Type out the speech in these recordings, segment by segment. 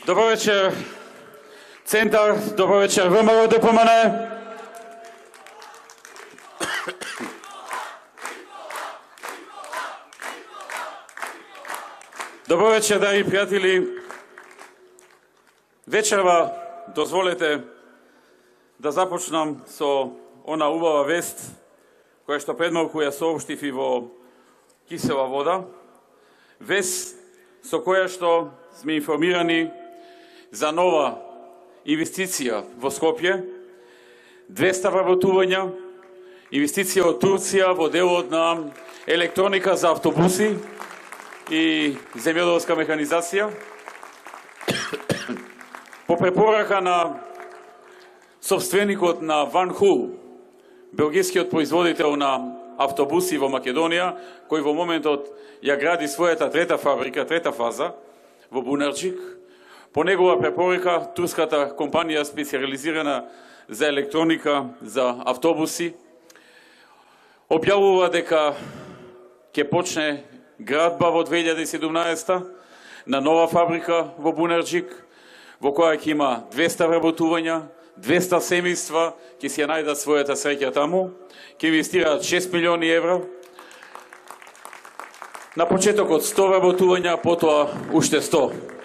Добро вечер, Центар, добро вечер, ВМРО ДПМН. Добро вечер, драги пријатели. Вечерва дозволете да започнам со она убава вест која што пред малку ја соопштив и во кисела вода. Вест со која што сме информирани за нова инвестиција во Скопје, 200 вработувања, инвестиција од Турција во делот на електроника за автобуси и земјоделска механизација. По препорака на собственикот на Ван Хул, белгискиот производител на автобуси во Македонија, кој во моментот ја гради својата трета фабрика, трета фаза во Бунарчик. По негова препорека, турската компанија специализирана за електроника за автобуси објавува дека ќе почне градба во 2017 на нова фабрика во Бунарчик, во која ќе има 200 вработувања, 200 семејства, ќе си ја најдат својата среќа таму, ќе инвестираат 6 милиони евра. На почетокот 100 вработувања, потоа уште 100.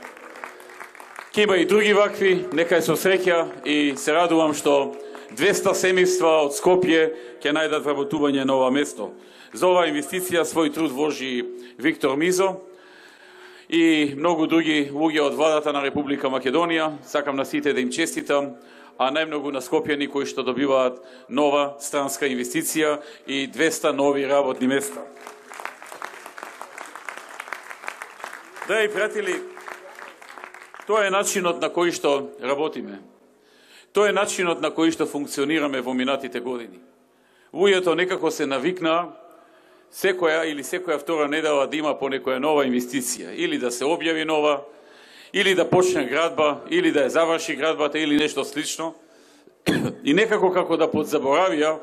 Ќе има и други вакви, нека е со среќа и се радувам што 200 семејства од Скопје ќе најдат вработување на ова место. За оваа инвестиција свој труд вложи Виктор Мизо и многу други луѓе од владата на Република Македонија. Сакам на сите да им честитам, а најмногу на скопјани кои што добиваат нова странска инвестиција и 200 нови работни места. Драги пријатели, тоа е начинот на кој што работиме. Тоа е начинот на кој што функционираме во минатите години. Луѓето некако се навикнаа секоја втора недела да има по некоја нова инвестиција, или да се објави нова, или да почне градба, или да ја заврши градбата, или нешто слично. И некако како да подзаборавија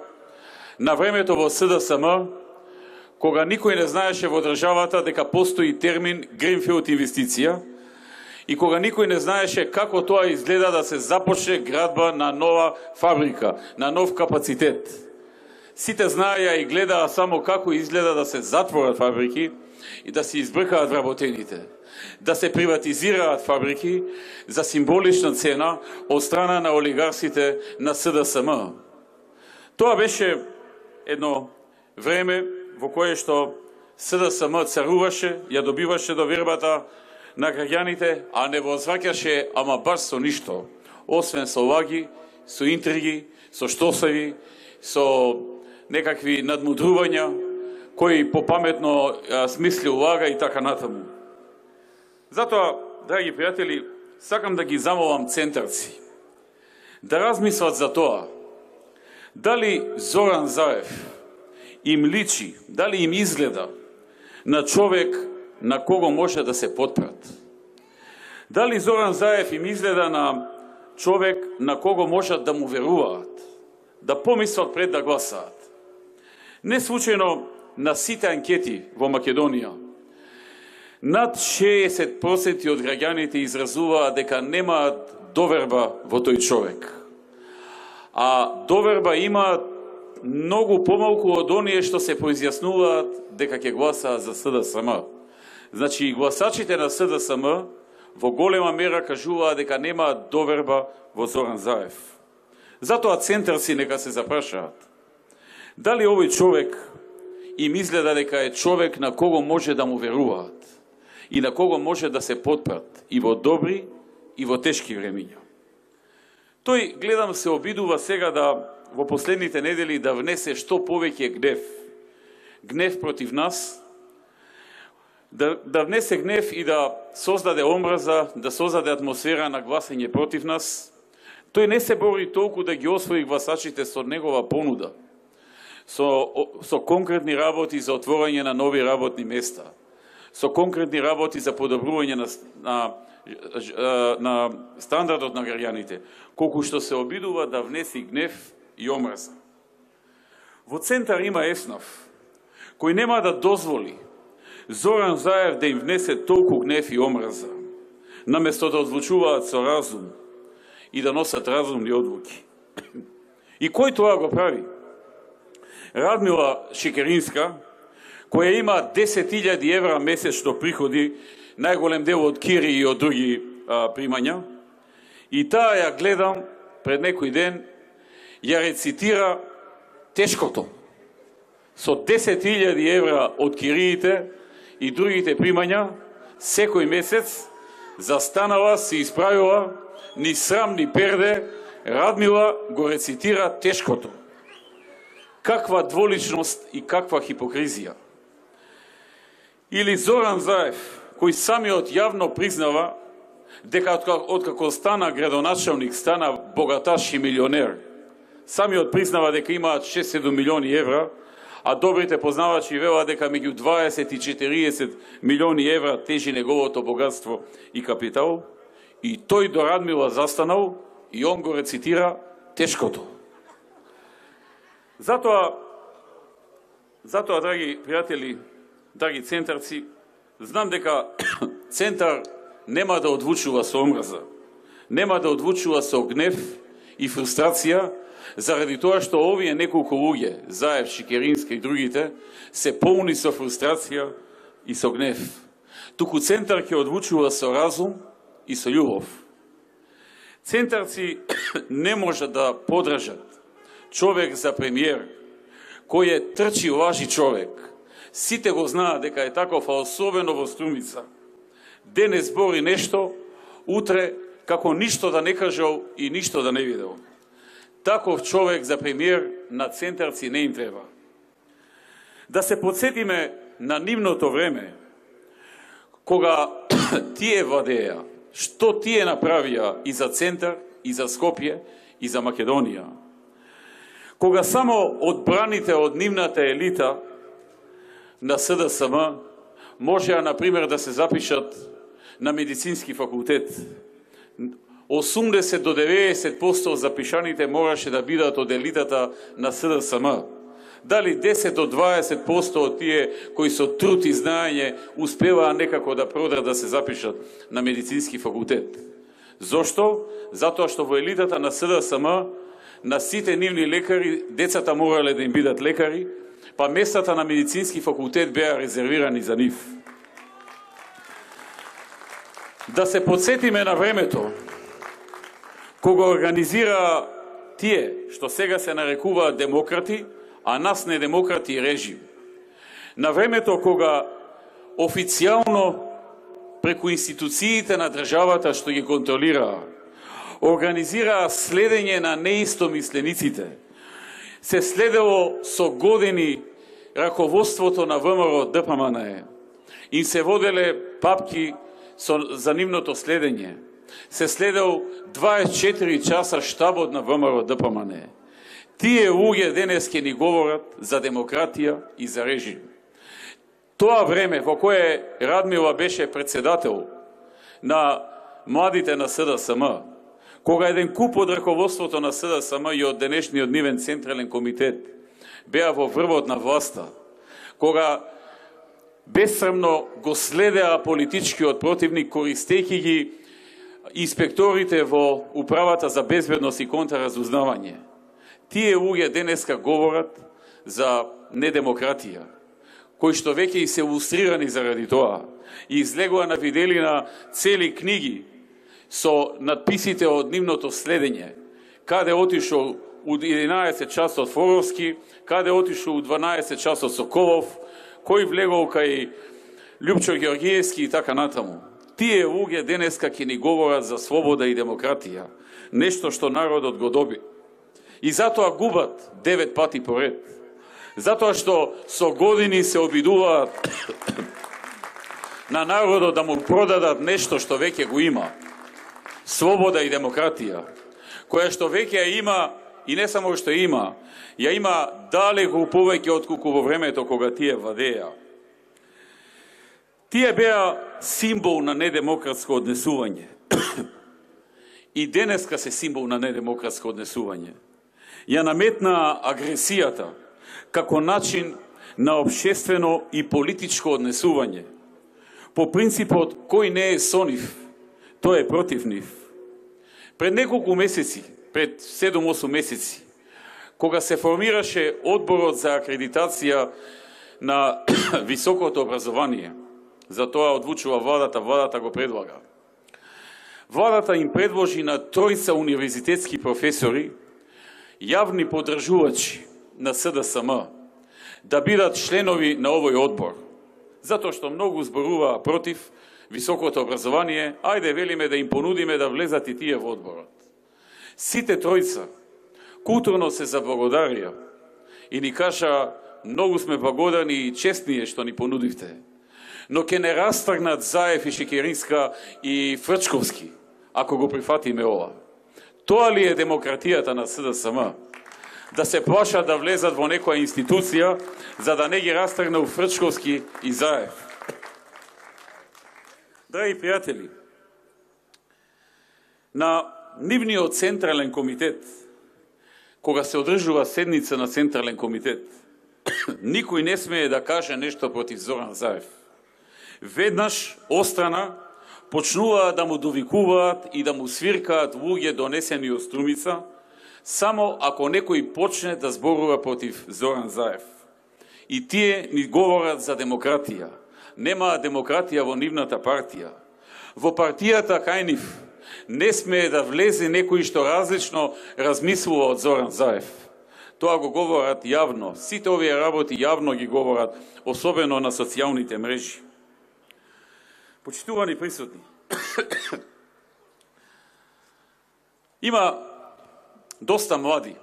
на времето во СДСМ, кога никој не знаеше во државата дека постои термин гринфилд инвестиција и кога никој не знаеше како тоа изгледа да се започне градба на нова фабрика, на нов капацитет. Сите знаеја и гледаа само како изгледа да се затворат фабрики и да се избркаат вработените, да се приватизираат фабрики за символична цена од страна на олигарсите на СДСМ. Тоа беше едно време во кое што СДСМ царуваше, ја добиваше довербата на граѓаните, а не возвраќаше ама баш со ништо, освен со лаги, со интриги, со штосави, со некакви надмудрувања, кои попаметно смисли улага и така натаму. Затоа, драги пријатели, сакам да ги замолам центарци да размислат за тоа, дали Зоран Заев им личи, дали им изгледа на човек на кого може да се потпрат. Дали Зоран Заев им изгледа на човек на кого можат да му веруваат, да помислат пред да гласаат. Не случајно на сите анкети во Македонија, над 60% од граѓаните изразуваат дека немаат доверба во тој човек. А доверба имаат многу помалку од оние што се поизјаснуваат дека ќе гласаат за СДСМ. Значи, гласачите на СДСМ во голема мера кажуваат дека немаат доверба во Зоран Заев. Затоа центарци нека се запрашаат. Дали овој човек им изгледа дека е човек на кого може да му веруваат и на кого може да се потпрат и во добри и во тешки времиња. Тој, гледам, се обидува сега да во последните недели да внесе што повеќе гнев. Гнев против нас, да внесе гнев и да создаде омраза, да создаде атмосфера на гласање против нас. Тој не се бори толку да ги освои гласачите со негова понуда, со конкретни работи за отворање на нови работни места, со конкретни работи за подобрување на стандардот на граѓаните, колку што се обидува да внеси гнев и омраза. Во центар има Еснав, кој нема да дозволи Зоран Заев да им внесе толку гнев и омраза, наместо да одлучуваат со разум и да носат разумни одлуки. И кој тоа го прави? Радмила Шекеринска, која има 10.000 евра месечно приходи, најголем дел од кири и од други примања, и таа ја гледам пред некој ден, ја рецитира тешкото. Со 10.000 евра од кириите и другите примања, секој месец застанала, се исправила, ни срам, ни перде, Радмила го рецитира тешкото. Каква дволичност и каква хипокризија. Или Зоран Заев, кој самиот јавно признава дека откако стана градоначалник, стана богаташ и милионер. Самиот признава дека имаат 6-7 милиони евра, а добрите познавачи велат дека меѓу 20 и 40 милиони евра тежи неговото богатство и капитал. И тој до Радмила застанал и он го рецитира тешкото. Затоа, драги пријатели, драги центарци, знам дека центар нема да одлучува со омраза, нема да одлучува со гнев и фрустрација, заради тоа што овие неколку луѓе, Заев, Шекеринска и другите, се полни со фрустрација и со гнев. Туку центар ќе одлучува со разум и со љубов. Центарци не можат да подржат човек за премиер, кој е трчи лажи човек. Сите го знаат дека е таков, а особено во Струмица. Денес збори нешто, утре како ништо да не кажал и ништо да не видел. Таков човек за премиер на центарци не им треба. Да се подсетиме на нивното време, кога тие владеја, што тие направија и за центар, и за Скопје, и за Македонија. Кога само одбраните од нивната елита на СДСМ можеа, например, да се запишат на медицински факултет. 80 до 90% запишаните мораше да бидат од елитата на СДСМ. Дали 10 до 20% од тие кои со труд и знаење успеваа некако да продат да се запишат на медицински факултет. Зошто? Затоа што во елитата на СДСМ на сите нивни лекари децата морале да им бидат лекари, па местата на медицински факултет беа резервирани за нив. Да се подсетиме на времето кога организира тие што сега се нарекуваат демократи, а нас не демократи режим. На времето кога официјално преку институциите на државата што ги контролираа, организираа следење на неистомислениците, се следело со години раководството на ВМРО ДПМН, им се воделе папки за нивното следење, се следел 24 часа штабот на ВМРО ДПМН. Тие луѓе денес ќе ни говорат за демократија и за режим. Тоа време во кое Радмила беше председател на младите на СДСМ, кога еден куп од раководството на СДСМ и од денешниот нивен централен комитет беа во врвот на власта, кога безсрамно го следеа политичкиот противник, користејќи ги инспекторите во Управата за безбедност и контраразузнавање. Тие луѓе денеска говорат за недемократија, кои што веќе и се илустрирани заради тоа, и излегува на виделина цели книги со надписите од нивното следење, каде отишол у 11 часот Форовски, каде отишол у 12 часот Соколов, кој влегол кај Љупчо Георгиевски и така натаму. Тие луѓе денеска ќе ни говорат за слобода и демократија, нешто што народот го доби. И затоа губат 9 пати поред. Затоа што со години се обидуваат на народот да му продадат нешто што веќе го има. Слобода и демократија, која што веќе ја има, и не само што има, ја има далеку повеќе отколку во времето кога тие владеа. Тие беа символ на недемократско однесување. И денеска се символ на недемократско однесување. Ја наметна агресијата како начин на општествено и политичко однесување. По принципот кој не е со нив, Тоа е против нив. Пред неколку месеци, пред 7-8 месеци, кога се формираше одборот за акредитација на високото образование, за тоа одлучува владата го предлага. Владата им предложи на тројца универзитетски професори, јавни поддржувачи на СДСМ, да бидат членови на овој одбор, затоа што многу зборуваа против високото образование, ајде велиме да им понудиме да влезат и тие во одборот. Сите тројца културно се заблагодарија и ни кажа: многу сме благодарни и честни што ни понудивте, но ќе не растргнат Заев и Шекеринска и Фрчковски, ако го прифатиме ова. Тоа ли е демократијата на СДСМ? Да се плашат да влезат во некоја институција, за да не ги растргнат Фрчковски и Заев? Драги пријатели, на нивниот Централен комитет, кога се одржува седница на Централен комитет, никој не смее да каже нешто против Зоран Заев. Веднаш острана почнуваат да му довикуваат и да му свиркаат луѓе донесени од Струмица, само ако некој почне да зборува против Зоран Заев. И тие ни говорат за демократија. Немаа демократија во нивната партија. Во партијата кај нив не смее да влезе некој што различно размислува од Зоран Заев. Тоа го говорат јавно. Сите овие работи јавно ги говорат, особено на социјалните мрежи. Почитувани присутни, има доста млади,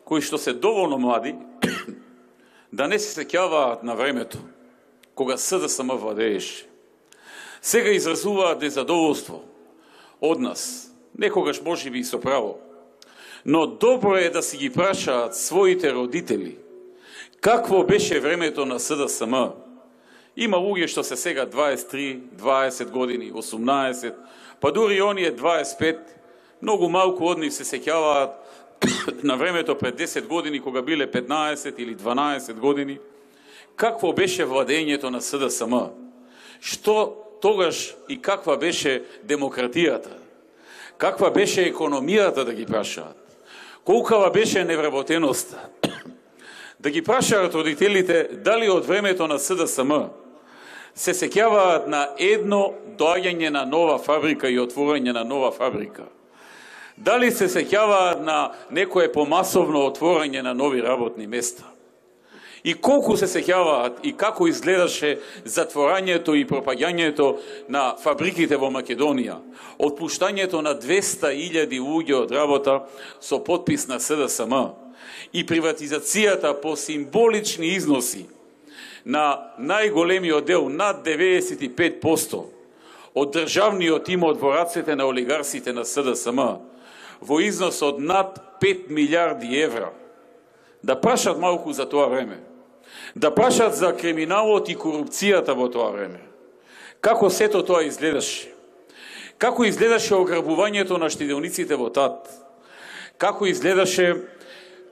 кои што се доволно млади, да не се сеќаваат на времето, кога СДСМ владееше. Сега изразуваат незадоволство од нас, некогаш можеби и со право, но добро е да си ги прашаат своите родители какво беше времето на СДСМ. Има луѓе што се сега 23, 20 години, 18, па дури оние 25, многу малку од нив се сеќаваат на времето пред 10 години, кога биле 15 или 12 години. Какво беше владењето на СДСМ? Што тогаш и каква беше демократијата? Каква беше економијата, да ги прашаат? Колкава беше невработеноста? Да ги прашаат родителите дали од времето на СДСМ се сеќаваат на едно доаѓање на нова фабрика и отворање на нова фабрика. Дали се сеќаваат на некое помасовно отворање на нови работни места? И колку се сеќаваат и како изгледаше затворањето и пропаѓањето на фабриките во Македонија, отпуштањето на 200.000 луѓе од работа со подпис на СДСМ и приватизацијата по символични износи на најголемиот дел, над 95% од државниот имот во рацете на олигарсите на СДСМ, во износ од над 5 милиарди евра. Да прашат малку за тоа време. Да прашат за криминалот и корупцијата во тоа време. Како сето тоа изгледаше? Како изгледаше ограбувањето на штедилниците во ТАТ? Како изгледаше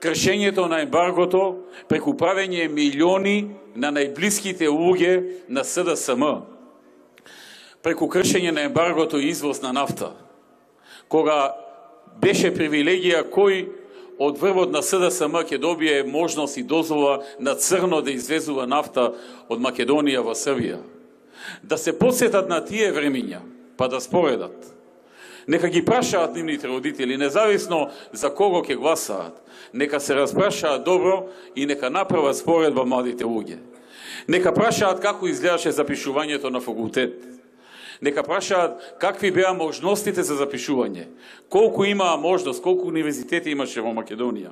кршењето на ембаргото преку правење милиони на најблиските луѓе на СДСМ? Преку кршење на ембаргото и извоз на нафта, кога беше привилегија кој од врвот на СДСМ ќе добие можност и дозвола на црно да извезува нафта од Македонија во Србија. Да се подсетат на тие времиња, па да споредат. Нека ги прашаат нивните родители, независно за кого ќе гласаат. Нека се распрашаат добро и нека направат споредба младите луѓе. Нека прашаат како изгледаше запишувањето на факултет. Нека прашаат какви беа можностите за запишување. Колку имаа можност, колку универзитети имаше во Македонија.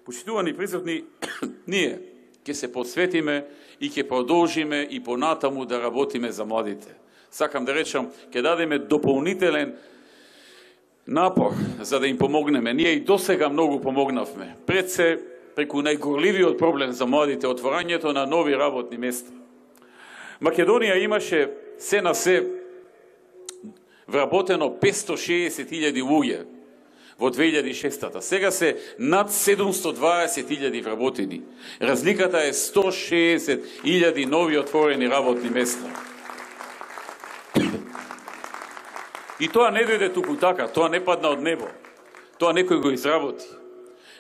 Почитувани присутни, ние ќе се посветиме и ќе продолжиме и понатаму да работиме за младите. Сакам да речам, ќе дадеме дополнителен напор за да им помогнеме. Ние и досега многу помогнавме. Пред се преку најгорливиот проблем за младите, отворањето на нови работни места. Македонија имаше се на се вработено 560.000 луѓе во 2006-та. Сега се над 720.000 вработени. Разликата е 160.000 нови отворени работни места. И тоа не дојде туку така, тоа не падна од небо. Тоа некој го изработи.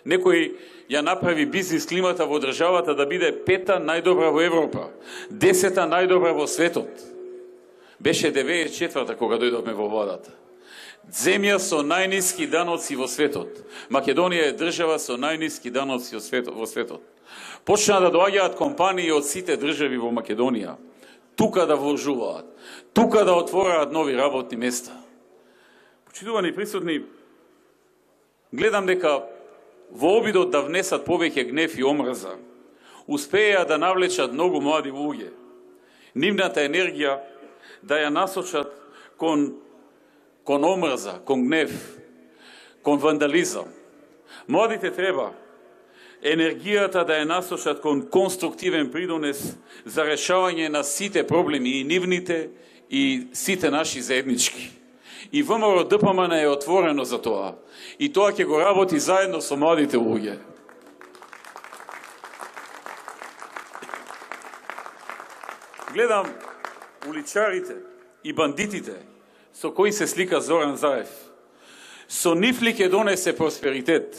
Некој ја направи бизнис климата во државата да биде 5-та најдобра во Европа, 10-та најдобра во светот. Беше 94-та кога дојдовме во владата. Земја со најниски даноци во светот. Македонија е држава со најниски даноци во светот. Почна да доаѓаат компании од сите држави во Македонија. Тука да вложуваат, тука да отвораат нови работни места. Почитувани присутни, гледам дека во обидот да внесат повеќе гнев и омрза, успеја да навлечат многу млади луѓе. Нивната енергија да ја насочат кон омрза, кон гнев, кон вандализам. Младите треба енергијата да ја насочат кон конструктивен придонес за решавање на сите проблеми, и нивните, и сите наши заеднички. И ВМРО ДПМН е отворено за тоа. И тоа ќе го работи заедно со младите луѓе. Гледам уличарите и бандитите со кои се слика Зоран Заев. Со нив ли ќе донесе просперитет?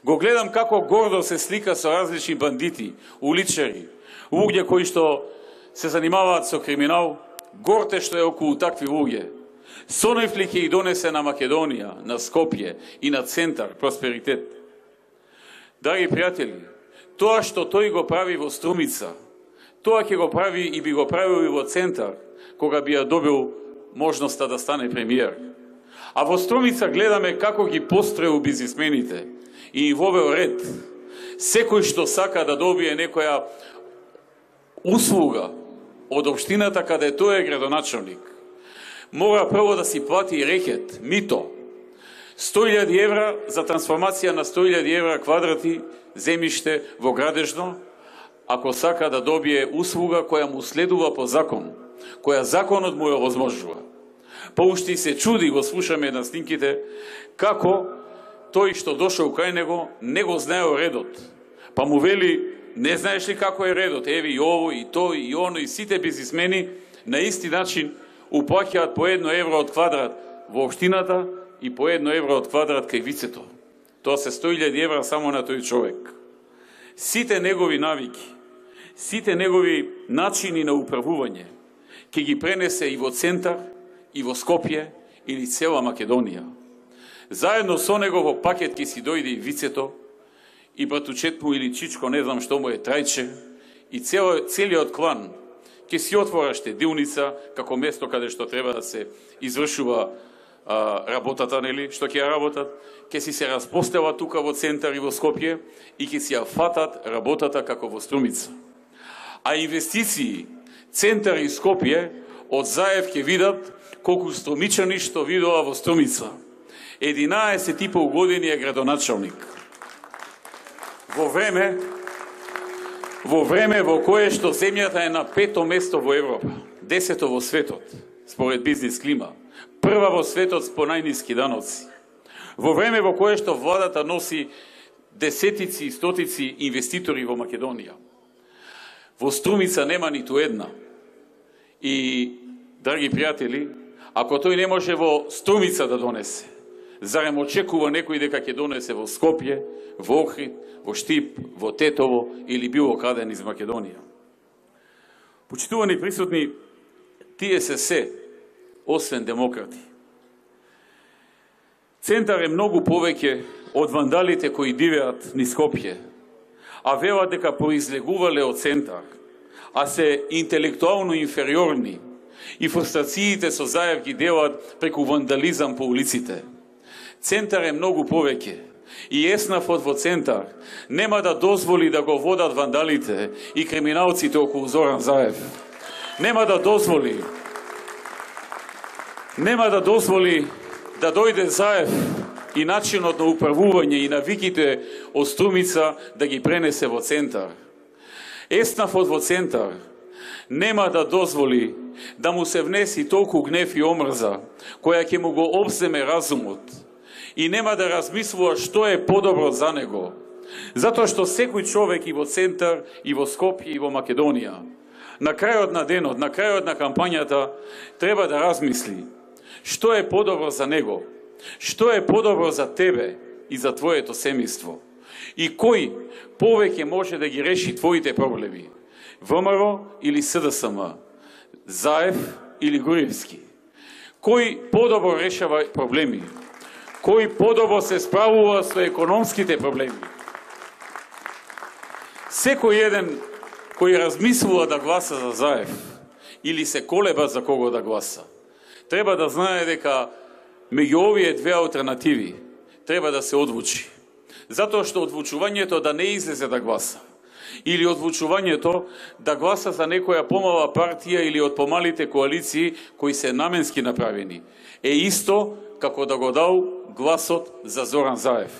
Го гледам како гордо се слика со различни бандити, уличари, луѓе кои што се занимаваат со криминал, горте што е околу такви луѓе. Со нив ли ќе и донесе на Македонија, на Скопје и на центар просперитет? Драги пријатели, тоа што тој го прави во Струмица, тоа ќе го прави и би го правил и во центар, кога би ја добил можноста да стане премиер. А во Струмица гледаме како ги построил бизнисмените и вовел ред. Секој што сака да добие некоја услуга од општината каде тој е градоначалник, мора прво да си плати рекет, мито. 100.000 евра за трансформација на 100.000 евра квадрати земјиште во Градежно, ако сака да добие услуга која му следува по закон, која законот му ја овозможува. Поушти се чуди, го слушаме на снимките, како тој што дошол кај него не го знаел редот. Па му вели, не знаеш ли како е редот? Еви и ово, и тој, и оно, и сите бизнисмени на исти начин уплаќаат по 1 евро од квадрат во општината и по 1 евро од квадрат кај вицето. Тоа се 100.000 евра само на тој човек. Сите негови навики, сите негови начини на управување ќе ги пренесе и во центар, и во Скопје, или цела Македонија. Заедно со него во пакет ќе си дојде и вицето, и братучет му или чичко, не знам што му е, трајче, и целиот клан ќе си отвора штедилница како место каде што треба да се извршува работата, нели, што ќе ја работат, ќе си се распостела тука во центар и во Скопје и ќе си ја фатат работата како во Струмица. А инвестиции центар и Скопје од Заев ќе видат колку струмичани што видоа во Струмица. 11,5 години е градоначалник. Во време во кое што земјата е на 5-то место во Европа, 10-то во светот, според бизнис клима, прва во светот по најниски даноци. Во време во кое што владата носи десетици и стотици инвеститори во Македонија. Во Струмица нема ниту една. И, драги пријатели, ако тој не може во Струмица да донесе, зарем очекува некој дека ќе донесе во Скопје, во Охрид, во Штип, во Тетово или било каде низ Македонија? Почитувани присутни, тие се освен демократи. Центар е многу повеќе од вандалите кои дивеат низ Скопје, а велат дека произлегувале од центар, а се интелектуално инфериорни и фрустрациите со Заев ги делат преку вандализам по улиците. Центар е многу повеќе и Еснафот во центар нема да дозволи да го водат вандалите и криминалците околу Зоран Заев. Нема да дозволи да дојде Заев и начинот на управување и навиките од Струмица да ги пренесе во центар. Еснафот во центар нема да дозволи да му се внеси толку гнев и омрза, која ќе му го обземе разумот и нема да размислува што е подобро за него. Затоа што секој човек и во центар, и во Скопје, и во Македонија, на крајот на денот, на крајот на кампањата, треба да размисли Што е подобро за него? Што е подобро за тебе и за твоето семејство? И кој повеќе може да ги реши твоите проблеми? ВМРО или СДСМ? Заев или Груевски? Кој подобро решава проблеми? Кој подобро се справува со економските проблеми? Секој еден кој размислува да гласа за Заев или се колеба за кого да гласа, треба да знае дека меѓу овие две алтернативи треба да се одлучи. Затоа што одлучувањето да не излезе да гласа или одлучувањето да гласа за некоја помала партија или од помалите коалиции кои се наменски направени е исто како да го дал гласот за Зоран Заев.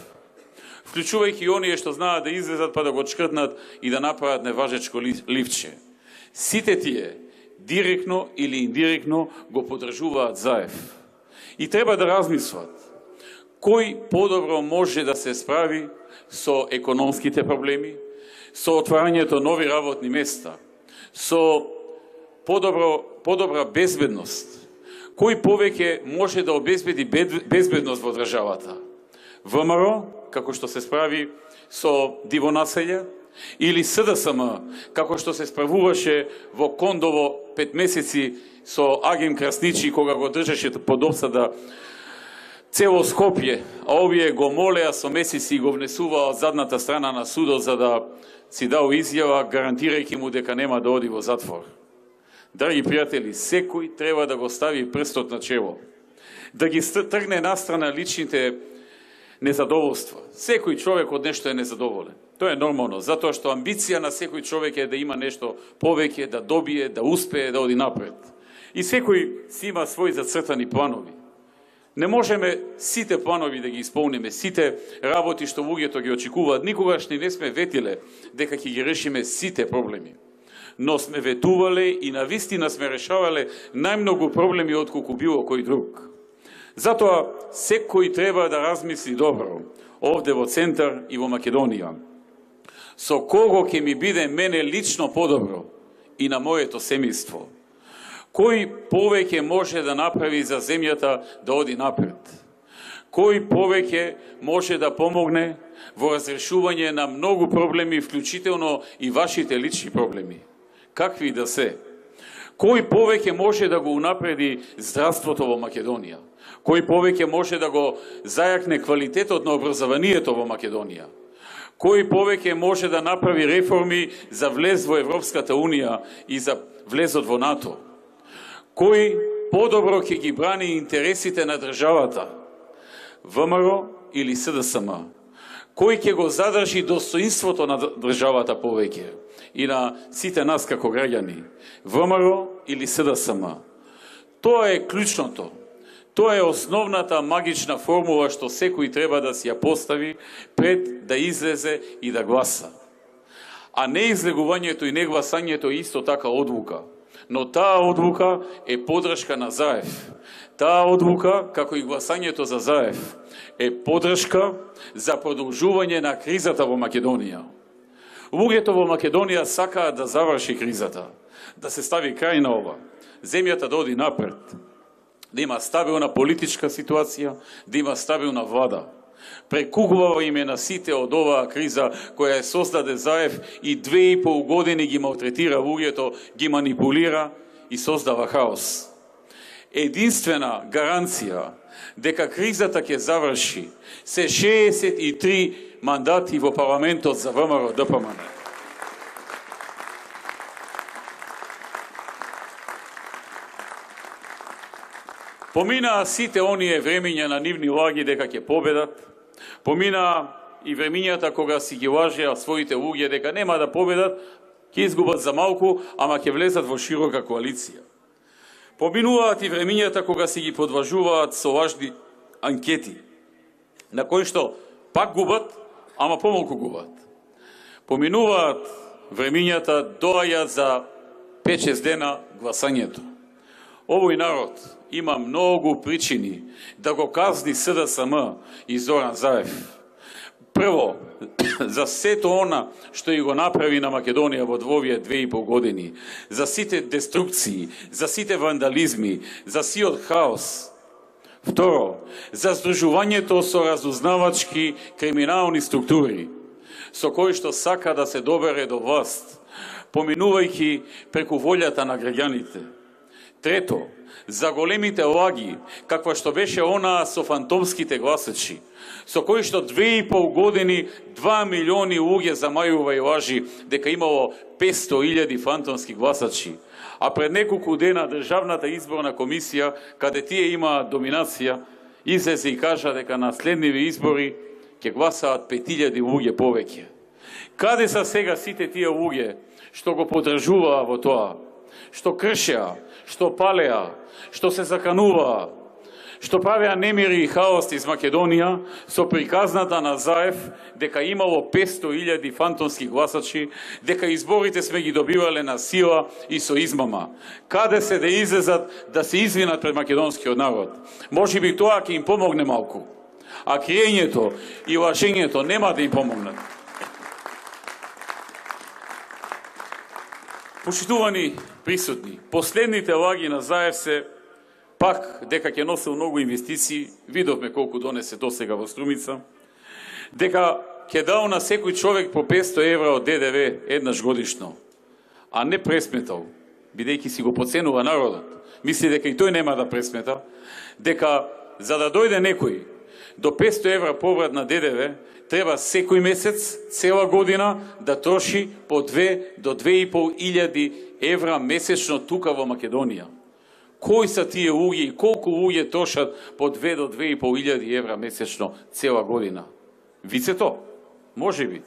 Вклучувајќи оние што знаат да излезат па да го чкртнат и да направат неважечко ливче. Сите тие, директно или индиректно, го поддржуваат Заев. И треба да размислат кој подобро може да се справи со економските проблеми, со отварањето нови работни места, со подобра безбедност. Кој повеќе може да обезбеди безбедност во државата? ВМРО, како што се справи со дивонаселја, или СДСМ, како што се справуваше во Кондово 5 месеци со Агим Красничи, кога го држеше под опсада цело Скопје, а овие го молеа со месеци и го внесуваа од задната страна на судот за да си дал изјава, гарантирајќи му дека нема да оди во затвор. Драги пријатели, секој треба да го стави прстот на чело, да ги тргне настрана личните незадоволства. Секој човек од нешто е незадоволен. Тоа е нормално, затоа што амбиција на секој човек е да има нешто повеќе, да добие, да успее, да оди напред. И секој си има своји зацртани планови. Не можеме сите планови да ги исполниме, сите работи што луѓето ги очекуваат. Никогаш не сме ветиле дека ќе ги решиме сите проблеми. Но сме ветувале и навистина сме решавале најмногу проблеми отколку било кој друг. Затоа секој треба да размисли добро, овде во Центар и во Македонија. Со кого ќе ми биде мене лично подобро и на моето семејство? Кој повеќе може да направи за земјата да оди напред? Кој повеќе може да помогне во разрешување на многу проблеми, вклучително и вашите лични проблеми? Какви да се? Кој повеќе може да го унапреди здравството во Македонија? Кој повеќе може да го зајакне квалитетот на образованието во Македонија? Кој повеќе може да направи реформи за влез во Европската Унија и за влезот во НАТО? Кој подобро ќе ги брани интересите на државата? ВМРО или СДСМ? Кој ќе го задржи достоинството на државата повеќе и на сите нас како граѓани? ВМРО или СДСМ? Тоа е клучното. Тоа е основната магична формула што секој треба да си ја постави пред да излезе и да гласа. А не излегувањето и не гласањето е исто така одлука. Но таа одлука е подршка на Заев. Таа одлука, како и гласањето за Заев, е подршка за продолжување на кризата во Македонија. Луѓето во Македонија сакаат да заврши кризата, да се стави крај на ова, земјата да оди напред, да има стабилна политичка ситуација, да има стабилна влада. Прекугувава име на сите од оваа криза која е создаде Заев и 2,5 години ги малтретира луѓето, ги манипулира и создава хаос. Единствена гаранција дека кризата ќе заврши се 63 мандати во парламентот за ВМРО ДПМН. Поминаа сите оние времиња на нивни лаги дека ќе победат. Поминаа и времињата кога си ги лажеа своите луѓе дека нема да победат, ќе изгубат за малку, ама ќе влезат во широка коалиција. Поминуваат и времињата кога си ги подважуваат со лажни анкети, на кои што пак губат, ама помалку губат. Поминуваат времињата, доаѓаат за 5-6 дена гласањето. Овој народ има многу причини да го казни СДСМ и Зоран Заев. Прво, за сето она што и го направи на Македонија во овие 2,5 години, за сите деструкции, за сите вандализми, за сиот хаос, Второ, за здружувањето со разузнавачки криминални структури, со кои што сака да се добере до власт, поминувајќи преку волјата на граѓаните. Трето, за големите лаги, каква што беше онаа со фантомските гласачи, со кои што 2,5 години 2 милиони луѓе замајува и лажи дека имало 500.000 фантомски гласачи, а пред неколку дена Државната изборна комисија, каде тие имаат доминација, излезе и кажа дека на следниви избори ќе гласаат 5.000 луѓе повеќе. Каде са сега сите тие луѓе што го подржуваа во тоа, што кршеа, што палеа, што се закануваа, што правеа немири и хаос из Македонија со приказната на Заев дека имало 500.000 фантомски гласачи, дека изборите сме ги добивале на сила и со измама. Каде се да излезат да се извинат пред македонскиот народ? Може би тоа ќе им помогне малку, а криењето и лажењето нема да им помогнат. Почитувани присутни, последните лаги на Заев се пак дека ќе носел многу инвестиции, видовме колку донесе досега во Струмица, дека ќе дал на секој човек по 500 евра од ДДВ еднаш годишно, а не пресметал, бидејќи си го поценува народот. Мисли дека и тој нема да пресмета, дека за да дојде некој до 500 евра поврат на ДДВ, треба секој месец, цела година, да троши по 2 до 2.500 евра месечно тука во Македонија. Кои са тие луѓе и колку луѓе трошат по 2 до 2.500 евра месечно цела година? Вицето? Може би.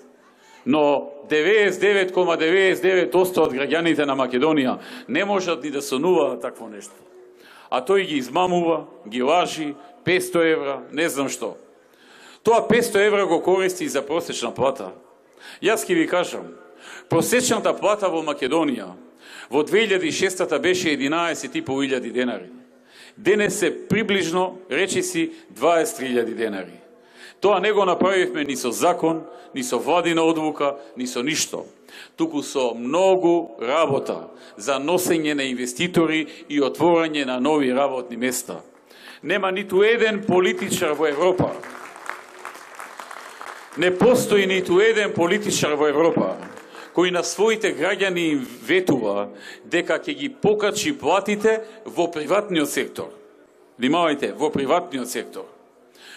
Но 99,99% од граѓаните на Македонија не можат ни да сонуваат такво нешто. А тој ги измамува, ги лажи, 500 евра, не знам што. Тоа 500 евра го користи за просечна плата. Јас ќе ви кажам, просечната плата во Македонија во 2006 беше 11.500 денари. Денес е приближно, речиси, 23.000 денари. Тоа не го направивме ни со закон, ни со владина одлука, ни со ништо. Туку со многу работа за носење на инвеститори и отворање на нови работни места. Нема ниту еден политичар во Европа. Не постои ниту еден политичар во Европа кој на своите граѓани им ветува дека ќе ги покачи платите во приватниот сектор. Внимавајте, во приватниот сектор.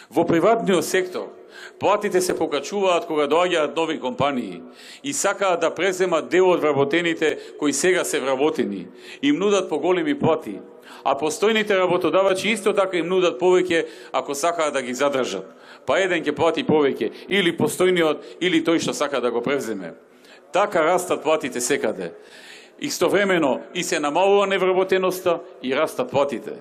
Во приватниот сектор платите се покачуваат кога доаѓаат нови компании и сакаат да преземат дел од вработените кои сега се вработени. Им нудат поголеми плати, а постојните работодавачи исто така им нудат повеќе ако сакаат да ги задржат. Па еден ќе плати повеќе, или постојниот, или тој што сака да го превземе. Така растат платите секаде. Истовремено и се намалува невработеноста и растат платите.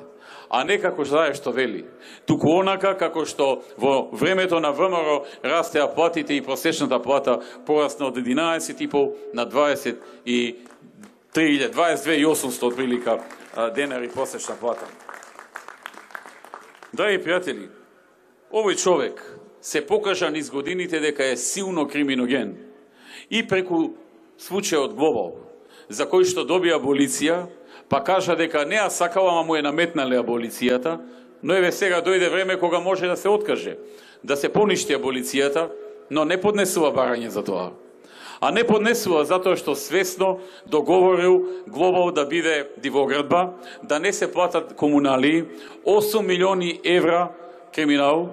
А не како Заев што вели. Туку онака како што во времето на ВМРО растеа платите и просечната плата порасна од 11.500 на 22.800 отприлика денари просечна плата. Драги пријатели, овој човек се покажа низ годините дека е силно криминоген и преку случајот Глобал, за кој што доби аболиција, па кажа дека не а сакала, ама му е наметнале аболицијата, но еве сега дојде време кога може да се откаже, да се поништи аболицијата, но не поднесува барање за тоа. А не поднесува затоа што свесно договорил Глобал да биде дивоградба, да не се платат комунали, 8 милиони евра криминал,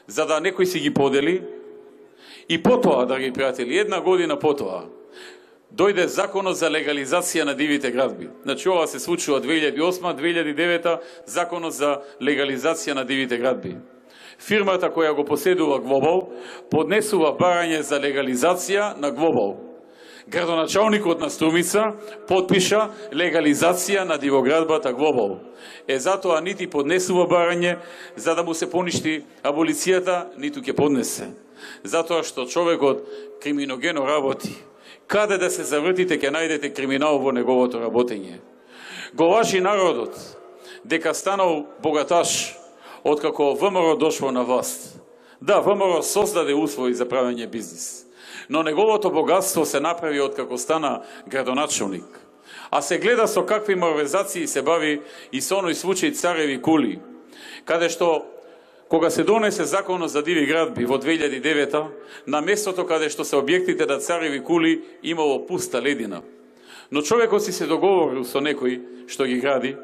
за да некој си ги подели. И потоа, драги пријатели, една година потоа, дојде законот за легализација на дивите градби. Значи, ова се случува 2008-2009, законот за легализација на дивите градби. Фирмата која го поседува Глобал поднесува барање за легализација на Глобал. Градоначалникот на Струмица подпиша легализација на дивоградбата Глобал. Затоа нити поднесува барање за да му се поништи аболицијата, ниту ќе поднесе. Затоа што човекот криминогено работи. Каде да се завртите ќе најдете криминал во неговото работење. Го лажи народот дека станал богаташ откако ВМРО дошло на власт. Да, ВМРО создаде услови за правење бизнис, но неговото богатство се направи откако стана градоначалник. А се гледа со какви малверзации се бави и со оној случај Цареви кули, каде што кога се донесе законот за диви градби во 2009, на местото каде што се објектите на цареви кули имало пуста ледина. Но човекот си се договорил со некој што ги гради,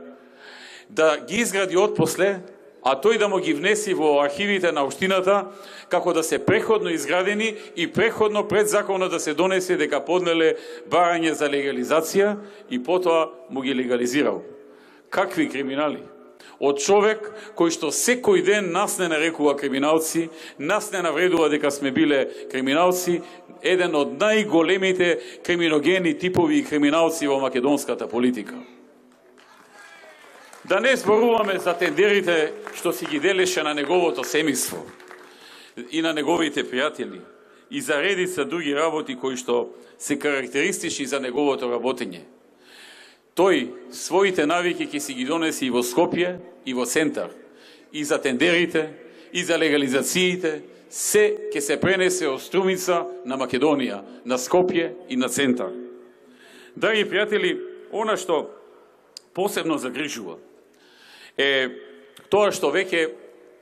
да ги изгради отпосле, а тој да му ги внеси во архивите на општината, како да се преходно изградени и преходно пред законот да се донесе дека поднеле барање за легализација и потоа му ги легализирал. Какви криминали? Од човек кој што секој ден нас не нарекува криминалци, нас не навредува дека сме биле криминалци, еден од најголемите криминогени типови и криминалци во македонската политика. Да не зборуваме за тендерите што си ги делеше на неговото семејство и на неговите пријатели и за редица други работи кои што се карактеристични за неговото работење. Тој своите навики ќе си ги донеси и во Скопје и во центар. И за тендерите, и за легализациите, се ќе се пренесе од Струмица на Македонија, на Скопје и на центар. Драги пријатели, она што посебно загрижува е тоа што веќе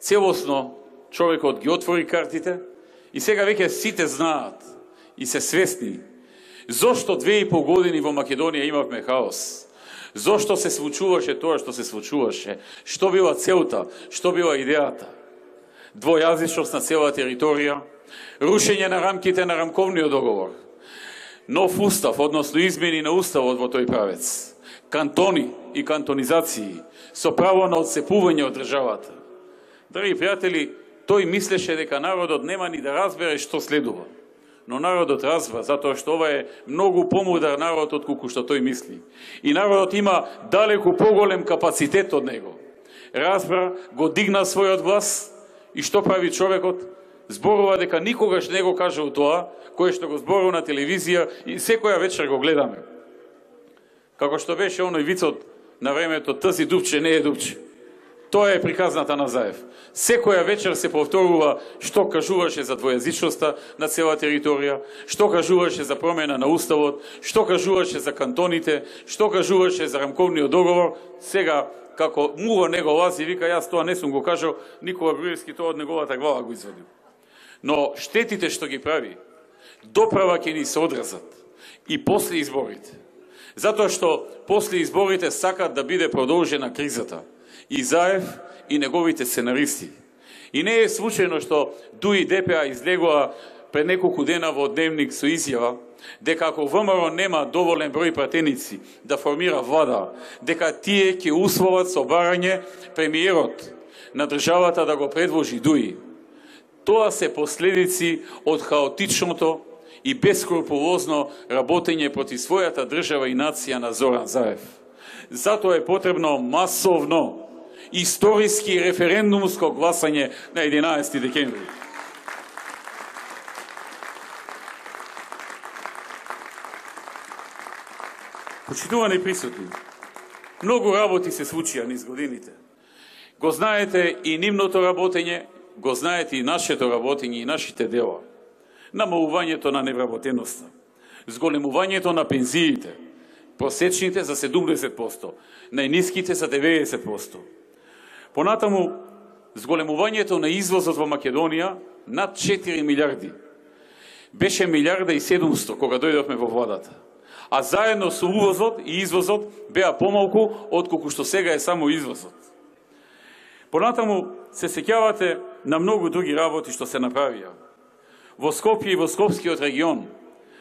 целосно човекот ги отвори картите и сега веќе сите знаат и се свесни зошто 2,5 години во Македонија имавме хаос. Зошто се случуваше тоа што се случуваше? Што била целта? Што била идејата? Двојазичност на цела територија, рушење на рамките на рамковниот договор, нов устав, односно измени на уставот во тој правец, кантони и кантонизации со право на одцепување од државата. Драги пријатели, тој мислеше дека народот нема ни да разбере што следува. Но народот разбра, затоа што ова е многу помудар народ од колку што тој мисли. И народот има далеку поголем капацитет од него. Разбра, го дигна својот глас и што прави човекот? Зборува дека никогаш не го кажал тоа, кое што го зборува на телевизија и секоја вечер го гледаме. Како што беше оној вицот на времето, тази дупче не е дупче. Тоа е приказната на Заев. Секоја вечер се повторува што кажуваше за двојазичноста на цела територија, што кажуваше за промена на уставот, што кажуваше за кантоните, што кажуваше за рамковниот договор. Сега, како му во него лази, вика, јас тоа не сум го кажал, Никола Груевски тоа од неговата глава го извадил. Но штетите што ги прави, доправа ќе ни се одразат и после изборите. Затоа што после изборите сакат да биде продолжена кризата. И Заев, и неговите сценаристи. И не е случајно што ДУИ ДПА излегува пред неколку дена во Дневник со изјава дека ако ВМРО нема доволен број пратеници да формира влада, дека тие ќе условат со барање премиерот на државата да го предложи ДУИ. Тоа се последици од хаотичното и бескрупулозно работење против својата држава и нација на Зоран Заев. Затоа е потребно масовно историски референдумско гласање на 11 декември. Почитувани присутни, многу работи се случија низ годините. Го знаете и нивното работење, го знаете и нашето работење и нашите дела. Намалувањето на невработеноста, зголемувањето на пензиите, просечните за 70%, најниските за 90%. Понатаму, зголемувањето на извозот во Македонија над 4 милиарди. Беше 1,7 кога дојдовме во владата. А заедно со увозот и извозот беа помалку од колку што сега е само извозот. Понатаму се сеќавате на многу други работи што се направија. Во Скопје и во Скопскиот регион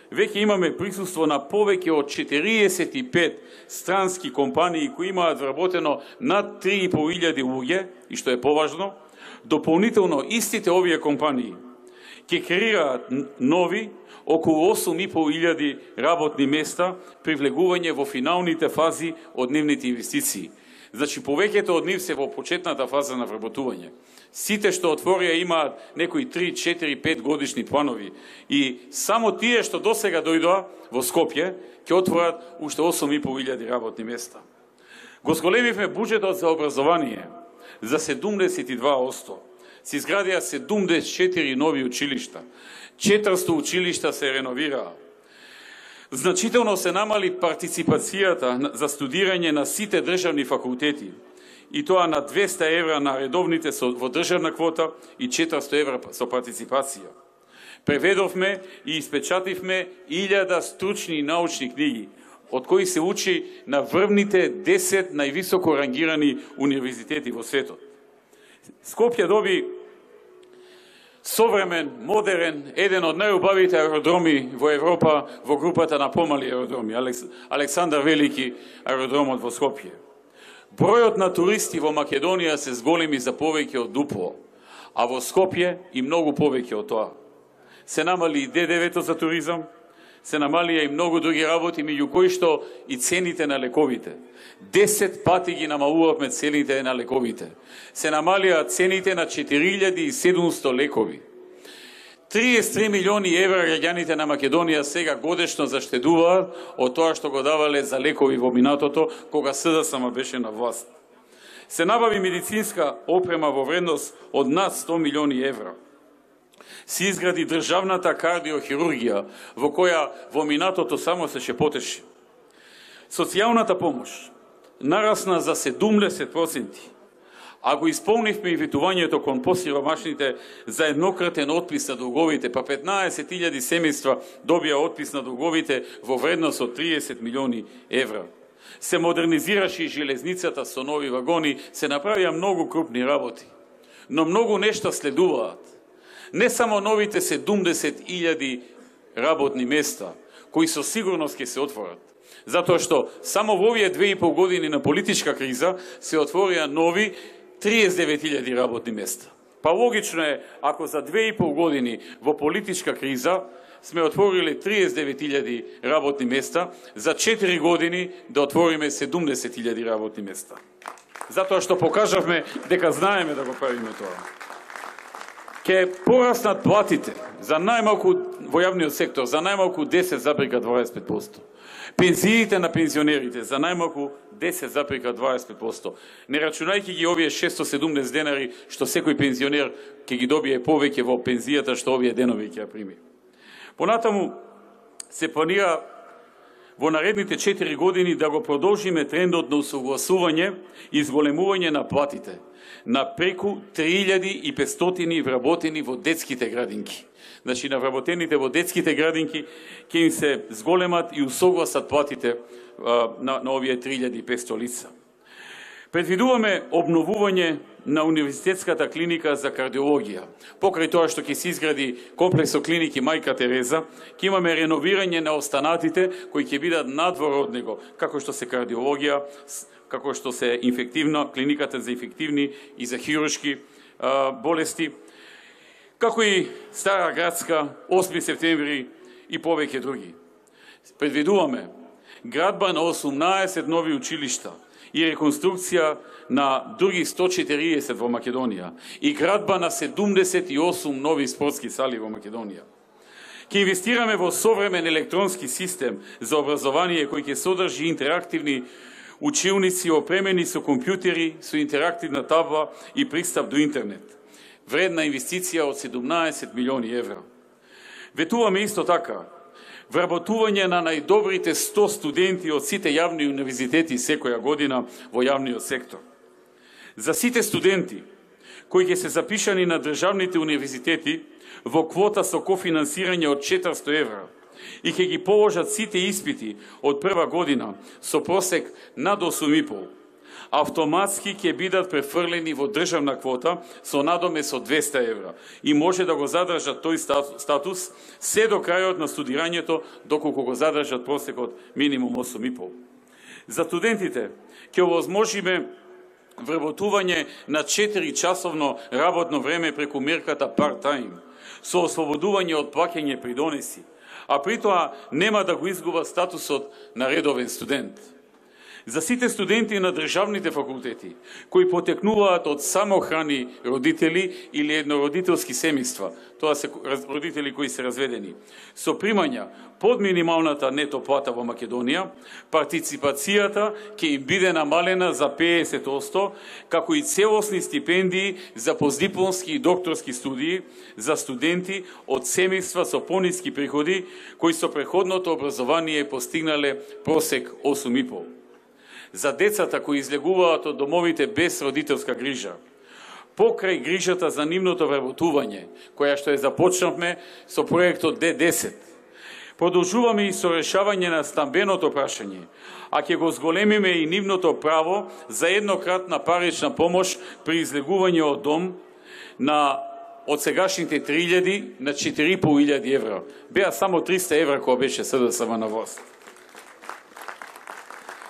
веќе имаме присуство на повеќе од 45 странски компании кои имаат вработено над 3.500 луѓе и што е поважно, дополнително истите овие компании ќе креираат нови околу 8.500 работни места привлегување во финалните фази од нивните инвестиции. Значи, повеќето од нив се во почетната фаза на вработување. Сите што отворија имаат некои 3, 4, 5 годишни планови и само тие што досега дојдоа во Скопје ќе отворат уште 8.500 работни места. Го зголемивме буџетот за образование за 72%. Се изградија 74 нови училишта. 400 училишта се реновираа. Значително се намали партиципацијата за студирање на сите државни факултети и тоа на 200 евра на редовните во државна квота и 400 евра со партиципација. Преведовме и испечативме 1000 стручни и научни книги, од кои се учи на врвните 10 највисоко рангирани универзитети во светот. Скопје доби современ, модерен, еден од најубавите аеродроми во Европа во групата на помали аеродроми, Александар Велики аеродромот во Скопје. Бројот на туристи во Македонија се зголеми за повеќе од дупло, а во Скопје и многу повеќе од тоа. Се намали и ДДВ-то за туризам, се намалија и многу други работи, меѓу кои што и цените на лековите. 10 пати ги намалувавме цените на лековите. Се намалија цените на 4700 лекови. 33 милиони евра граѓаните на Македонија сега годишно заштедуваат од тоа што го давале за лекови во минатото, кога СДСМ беше на власт. Се набави медицинска опрема во вредност од над 100 милиони евра. Се изгради државната кардиохирургија, во која во минатото само се шепотеше. Социјалната помош нарасна за 70%, а го исполнивме и ветувањето кон посиромашните за еднократен отпис на долговите, па 15.000 семејства добија отпис на долговите во вредност од 30 милиони евра. Се модернизираше и железницата со нови вагони, се направија многу крупни работи. Но многу нешта следуваат. Не само новите 70.000 работни места, кои со сигурност ќе се отворат. Затоа што само во овие 2,5 години на политичка криза се отворија нови 39.000 работни места. Па логично е, ако за 2,5 години во политичка криза сме отворили 39.000 работни места, за 4 години да отвориме 70.000 работни места. Затоа што покажавме дека знаеме да го правиме тоа. Ке пораснат платите за најмалку во јавниот сектор, за најмалку 10,25%. Пензиите на пензионерите за најмалку 10,25%. Не рачунајќи ги овие 617 денари што секој пензионер ќе ги добие повеќе во пензијата што овие денови ќе ја прими. Понатаму се планира во наредните 4 години да го продолжиме трендот на усогласување и зголемување на платите на преку 3500 вработени во детските градинки. Значи, на вработените во детските градинки ќе им се зголемат и усогласат платите на овие 3500 лица. Предвидуваме обновување на Универзитетската клиника за кардиологија. Покрај тоа што ќе се изгради комплекс со клиники Мајка Тереза, ќе имаме реновирање на останатите кои ќе бидат надвор од него, како што се кардиологија, како што се инфективна, клиниката за инфективни и за хируршки болести, како и Стара градска, 8 септември и повеќе други. Предвидуваме градба на 18 нови училишта и реконструкција на други 140 во Македонија и градба на 78 нови спортски сали во Македонија. Ќе инвестираме во современ електронски систем за образование кој ќе содржи интерактивни училници опремени со компјутери, со интерактивна табла и пристап до интернет. Вредна инвестиција од 17 милиони евра. Ветуваме исто така вработување на најдобрите 100 студенти од сите јавни универзитети секоја година во јавниот сектор. За сите студенти кои ќе се запишани на државните универзитети во квота со кофинансирање од 400 евра и ќе ги положат сите испити од прва година со просек над 8,5, автоматски ќе бидат префрлени во државна квота со надоме со 200 евра и може да го задржат тој статус се до крајот на студирањето, доколку го задржат просекот минимум 8,5. За студентите ќе овозможиме вработување на 4-часовно работно време преку мерката part-time, со ослободување од плаќање придонеси, а при тоа нема да го изгуба статусот на редовен студент. За сите студенти на државните факултети, кои потекнуваат од самохрани родители или еднородителски семејства, тоа се родители кои се разведени, со примања под минималната нето плата во Македонија, партиципацијата ќе им биде намалена за 50%, како и целосни стипендии за постдипломски и докторски студии за студенти од семејства со пониски приходи, кои со преходното образование постигнале просек 8,5. за децата кои излегуваат од домовите без родителска грижа. Покрај грижата за нивното вработување, која што ја започнавме со проектот Д10, продолжуваме и со решавање на стамбеното прашање, а ќе го зголемиме и нивното право за еднократна парична помош при излегување од дом од сегашните 3.000 на 4.500 евра. Беа само 300 евра кога беше СДСМ на власт.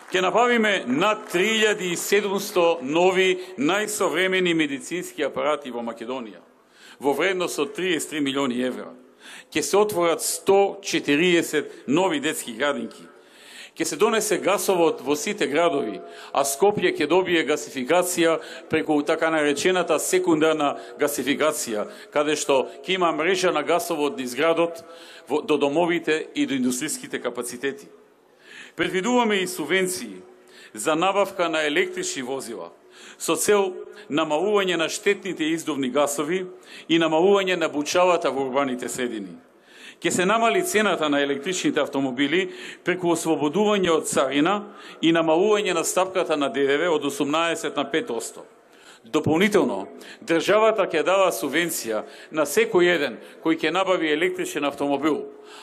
Ќе набавиме над 3700 нови најсовремени медицински апарати во Македонија, во вредност од 33 милиони евра. Ќе се отворат 140 нови детски градинки. Ќе се донесе гасовод во сите градови, а Скопје ќе добие гасификација преку така наречената секундарна гасификација, каде што ќе има мрежа на гасовод низ градот до домовите и до индустријските капацитети. Предвидуваме и субвенции за набавка на електрични возила со цел намалување на штетните издувни гасови и намалување на бучавата во урбаните средини. Ќе се намали цената на електричните автомобили преку ослободување од царина и намалување на стапката на ДДВ од 18 на 5%. Дополнително, државата ќе дава субвенција на секој еден кој ќе набави електричен автомобил.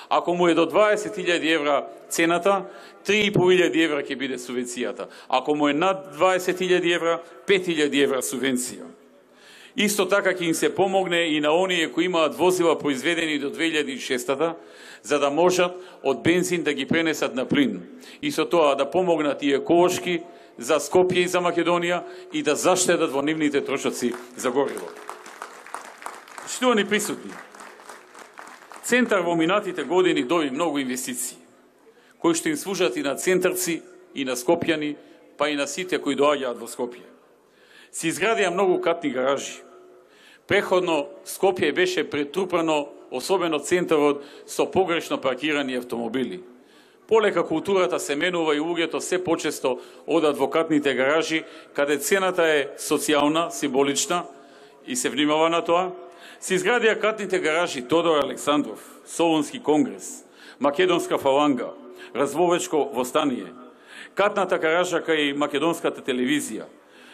Ако му е до 20.000 евра цената, 3.500 евра ќе биде субвенцијата. Ако му е над 20.000 евра, 5.000 евра субвенција. Исто така ќе им се помогне и на оние кои имаат возила произведени до 2006, за да можат од бензин да ги пренесат на плин. И со тоа да помогнат и еколошки за Скопје и за Македонија и да заштедат во нивните трошоци за гориво. Почитувани присутни, Центар во минатите години доби многу инвестиции, кои што им служат и на центарци, и на скопјани, па и на сите кои доаѓаат во Скопје. Се изградија многу катни гаражи. Преходно Скопје беше претрупано, особено центарот, со погрешно паркирани автомобили. Полека културата се менува и луѓето се почесто одат во катните гаражи, каде цената е социјална, символична и се внимава на тоа. Се изградија катните гаражи Тодор Александров, Солунски конгрес, Македонска фаланга, Развовечко востание, катната гаража кај Македонската телевизија,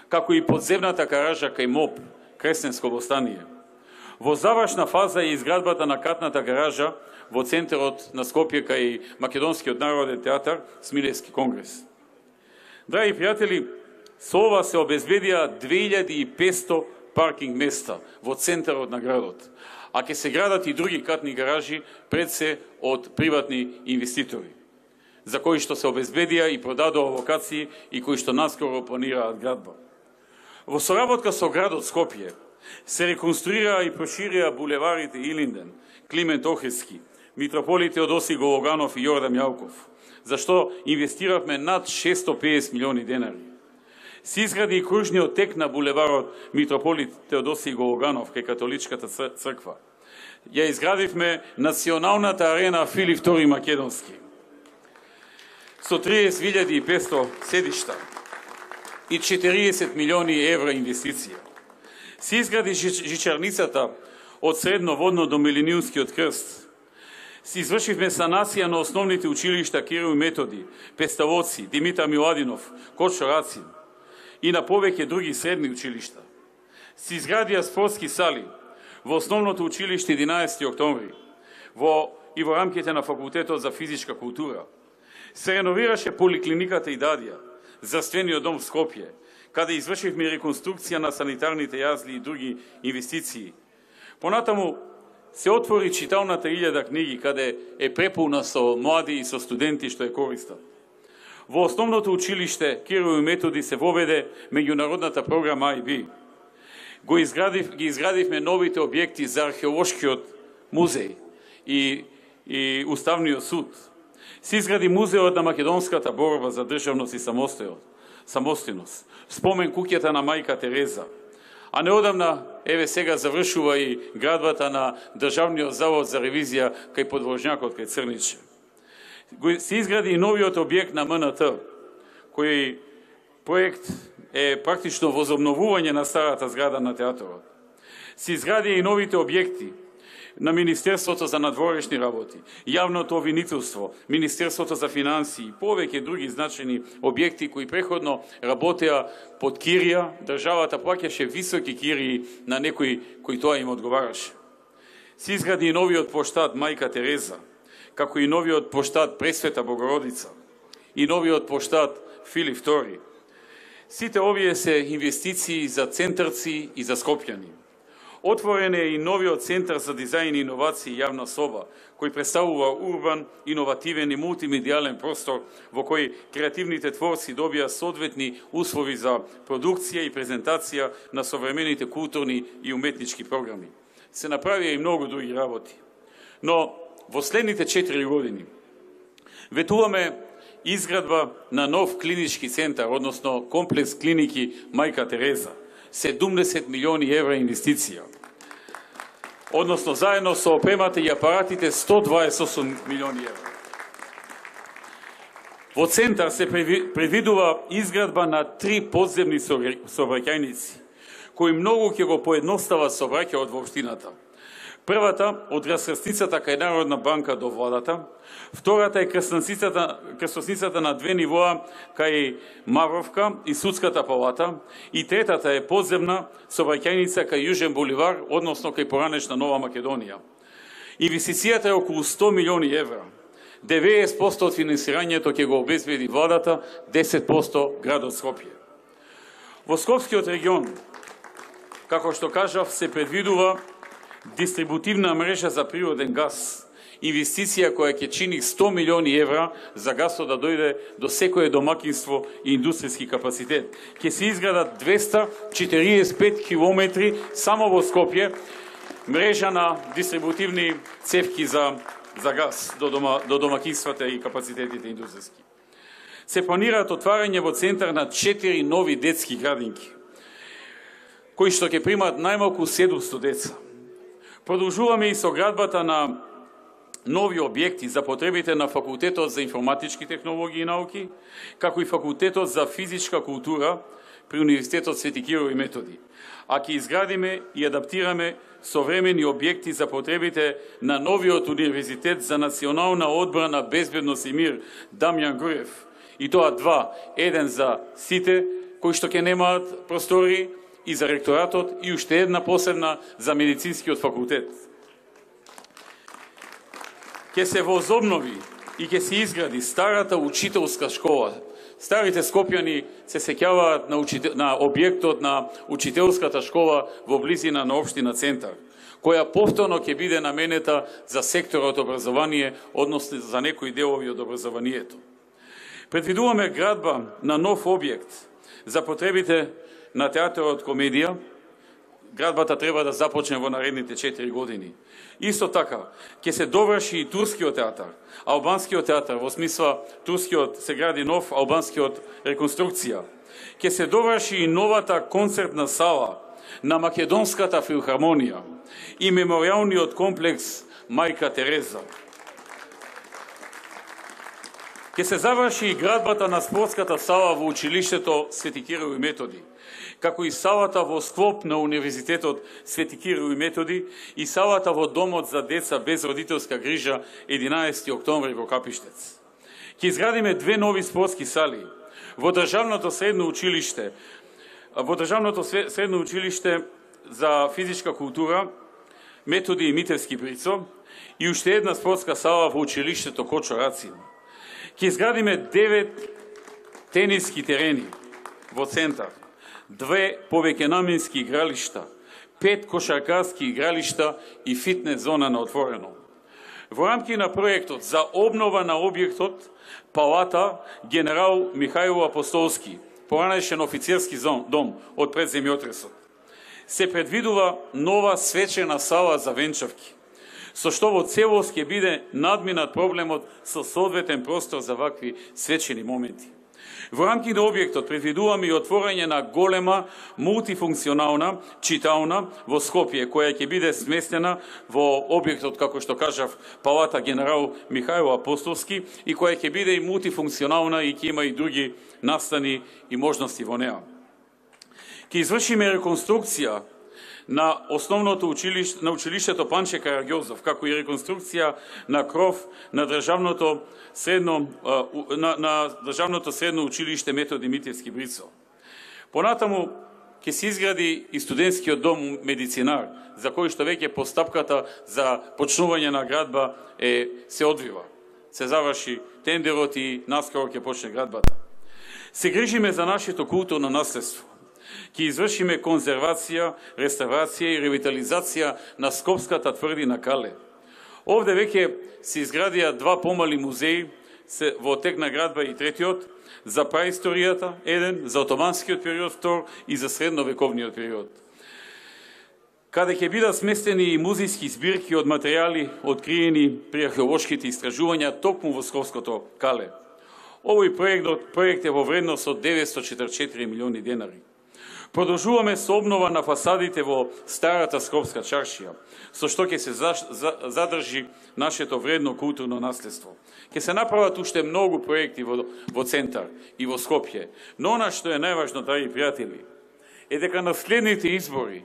како и подземната гаража кај МОП, Кресненско востание. Во завршна фаза е изградбата на катната гаража во центарот на Скопје кај Македонскиот народен театар, Смилевски конгрес. Драги пријатели, со ова се обезбедија 2500 паркинг места во центарот на градот, а ќе се градат и други катни гаражи пред се од приватни инвеститори, за кои што се обезбедија и продадоа локации и кои што наскоро планираат градба. Во соработка со градот Скопје се реконструираа и проширија булеварите Илинден, Климент Охридски, Митрополи Теодосиј Гологанов и Јордан Јалков, за што инвестиравме над 650 милиони денари. Се изгради и кружниот тек на булеварот Митрополи Теодосиј Гологанов кај Католичката црква. Ја изградивме националната арена Филип II Македонски со 30.500 седишта и 40 милиони евра инвестиција. Се изгради жичарницата од Средно водно до Милениумскиот крст. Се извршивме санација на основните училишта Кирил и Методи, Песталоци, Димитар Миладинов, Кочо Рацин и на повеќе други средни училишта. Се изградија спортски сали во основното училиште 11 октомври и во рамките на факултетот за физичка култура. Се реновираше поликлиниката Идадија, здравствениот дом в Скопје, каде извршивме реконструкција на санитарните јазли и други инвестиции. Понатаму се отвори читалната 1000 книги, каде е преполна со млади и со студенти што е користат. Во основното училиште Кирил и Методи се воведе меѓународната програма IB. Ги изградивме новите објекти за археолошкиот музеј и Уставниот суд. Се изгради музеот на македонската борба за државност и самостојност, спомен куќата на мајка Тереза. А неодамна, еве сега завршува и градбата на Државниот завод за ревизија кај подворжњакот кај Црниче. Се изгради и новиот објект на МНТ, кој проект е практично возобновување на старата зграда на театарот. Се изгради и новите објекти на Министерството за надворешни работи, Јавното обвинителство, Министерството за финансии и повеќе други значени објекти кои преходно работеа под кирија, државата плаќаше високи кирии на некои кои тоа им одговараше. Се изгради и новиот поштад Мајка Тереза, како и новиот поштад Пресвета Богородица и новиот поштад Филип II. Сите овие се инвестиции за центарци и за скопјани. Отворен е и новиот Центар за дизајн и иновации јавна соба, кој представува урбан, иновативен и мултимедијален простор во кој креативните творци добија соодветни услови за продукција и презентација на современите културни и уметнички програми. Се направија и многу други работи. Но во следните 4 години ветуваме изградба на нов клинички центар, односно комплекс клиники Мајка Тереза, 70 милиони евра инвестиција. Односно, заедно со опремата и апаратите 128 милиони евра. Во центар се предвидува изградба на 3 подземни сообраќајници, кои многу ќе го поедностава сообраќајот во општината. Првата од раскрсницата кај Народна банка до владата, втората е крстосницата на 2 нивоа кај Мавровка и Судската палата и третата е подземна сообраќајница кај Јужен буливар, односно кај поранешна Нова Македонија. Инвестицијата е околу 100 милиони евра. 90% од финансирањето ќе го обезбеди владата, 10% градот Скопје. Во Скопскиот регион, како што кажав, се предвидува дистрибутивна мрежа за природен газ, инвестиција која ќе чини 100 милиони евра за гасот да дојде до секое домакинство и индустријски капацитет. Ќе се изградат 245 километри само во Скопје мрежа на дистрибутивни цевки за газ до домакинствата и капацитетите индустријски. Се планираат отварање во центар на 4 нови детски градинки, кои што ќе примат најмалку 700 деца. Продолжуваме и со градбата на нови објекти за потребите на Факултетот за информатички технологии и науки, како и Факултетот за физичка култура при Универзитетот Свети Кирил и Методи. А ќе изградиме и адаптираме современи објекти за потребите на новиот Универзитет за национална одбрана, безбедност и мир Дамјан Груев. И тоа 2, еден за сите кои што ќе немаат простори и за ректоратот и уште една посебна за медицинскиот факултет. Ќе се возобнови и ќе се изгради старата учителска школа. Старите скопјани се сеќаваат на објектот на учителската школа во близина на општина Центар, која повторно ќе биде наменета за секторот образование, односно за некои делови од образованието. Предвидуваме градба на нов објект за потребите на театарот комедија. Градбата треба да започне во наредните 4 години. Исто така, ќе се доврши и турскиот театар, албанскиот театар, во смисла турскиот се гради нов, албанскиот реконструкција. Ќе се доврши и новата концертна сала на Македонската филхармонија и меморијалниот комплекс Мајка Тереза. Ќе се заврши и градбата на спортската сала во училиштето Свети Кирил и Методи, како и салата во склоп на Универзитетот Свети Кирил и Методи и салата во Домот за деца без родителска грижа 11 октомври во Капиштец. Ќе изградиме 2 нови спортски сали во Државното средно училиште за физичка култура Методи и Митевски Брицо и уште една спортска сала во училиштето Кочо Рацин. Ќе изградиме 9 тениски терени во Центар, 2 повеќенаменски игралишта, 5 кошаркарски игралишта и фитнес зона на отворено. Во рамки на проектот за обнова на објектот Палата генерал Михајло Апостолски, поранешен офицерски дом од пред земјотресот, се предвидува нова свечена сала за венчавки, со што во целост ќе биде надминат проблемот со соодветен простор за вакви свечени моменти. Во рамки на објектот предвидуваме и отворање на голема мултифункционална читална во Скопје, која ќе биде сместена во објектот, како што кажав, Палата генерал Михајло Апостолски, и која ќе биде и мултифункционална и ќе има и други настани и можности во неа. Ќе извршиме реконструкција на основното училиште, на училиштето Панче Караѓозов, како и реконструкција на кров на државното средно училиште Методи Митевски Брицо. Понатаму ќе се изгради и студентскиот дом медицинар, за кој што веќе постапката за почнување на градба се одвива. Се заврши тендерот и наскоро ќе почне градбата. Се грижиме за нашето културно наследство. Ќе извршиме конзервација, реставрација и ревитализација на Скопската тврдина Кале. Овде веќе се изградија два помали музеи во тек на градба и третиот, за праисторијата, еден, за отоманскиот период, втор и за средновековниот период. Каде ќе бидат сместени и музејски збирки од материјали откриени при археолошките истражувања токму во Скопското Кале. Овој проект е во вредност од 944 милиони денари. Продолжуваме со обнова на фасадите во старата Скопска чаршија, со што ќе се задржи нашето вредно културно наследство. Ќе се направат уште многу проекти во центар и во Скопје, но она што е најважно, драги пријатели, е дека на следните избори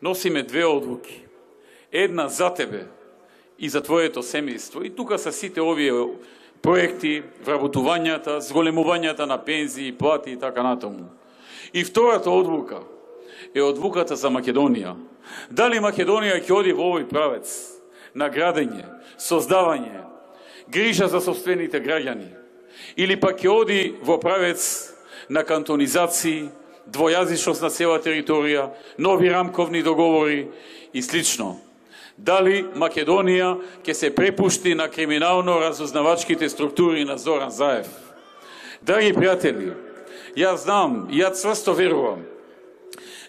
носиме две одлуки. Една за тебе и за твоето семејство. И тука са сите овие проекти, вработувањата, зголемувањата на пензии, плати и така натаму. И втората одлука е одлуката за Македонија. Дали Македонија ќе оди во овој правец на градење, создавање, грижа за собствените граѓани, или пак ќе оди во правец на кантонизации, двојазичност на цела територија, нови рамковни договори и слично. Дали Македонија ќе се препушти на криминално-разузнавачките структури на Зоран Заев. Драги пријатели, јас знам и јас цврсто верувам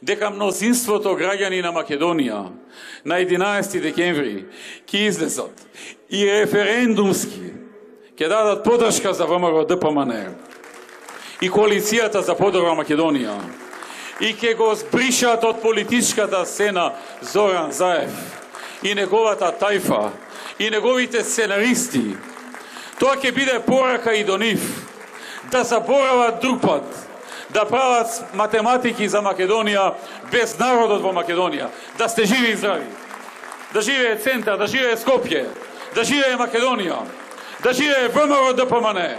дека мнозинството граѓани на Македонија на 11 декември ќе излезат и референдумски ќе дадат подршка за ВМРО-ДПМН и коалицијата за подобра Македонија и ќе го збришат од политичката сцена Зоран Заев и неговата тајфа и неговите сценаристи. Тоа ќе биде порака и до нив да заборават друг пат, да прават математики за Македонија без народот во Македонија. Да сте живи и здрави. Да живее центар, да живее Скопје, да живее Македонија, да живее ВМРО-ДПМН.